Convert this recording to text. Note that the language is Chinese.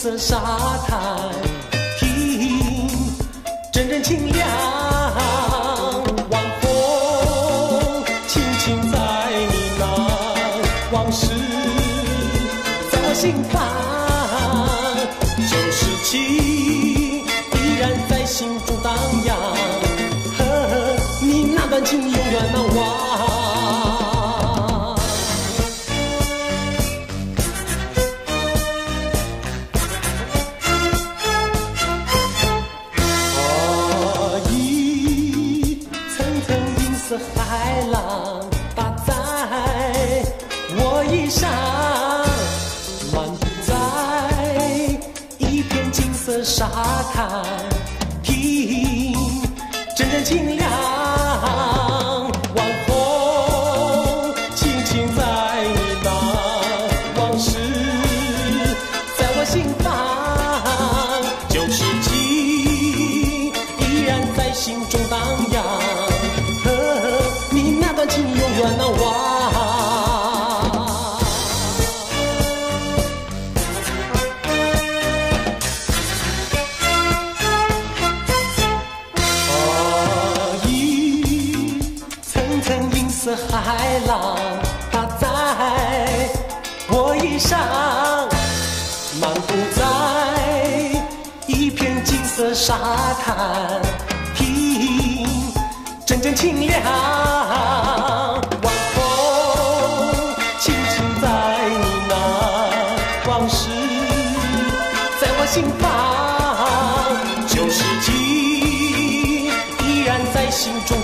色沙滩，听阵阵清凉，晚风轻轻在呢喃，往事在我心房，旧事情依然在心中荡漾，你那段情永远难忘。海浪打在我衣裳，漫步在一片金色沙滩，听阵阵清凉，晚风轻轻在呢喃，往事在我心房，旧事情依然在心中荡漾，你那段情永远难忘。一层层银色海浪打在我衣裳，漫步在一片金色沙滩，听阵阵清凉，晚风轻轻在呢喃，往事在我心房，旧事情依然在心中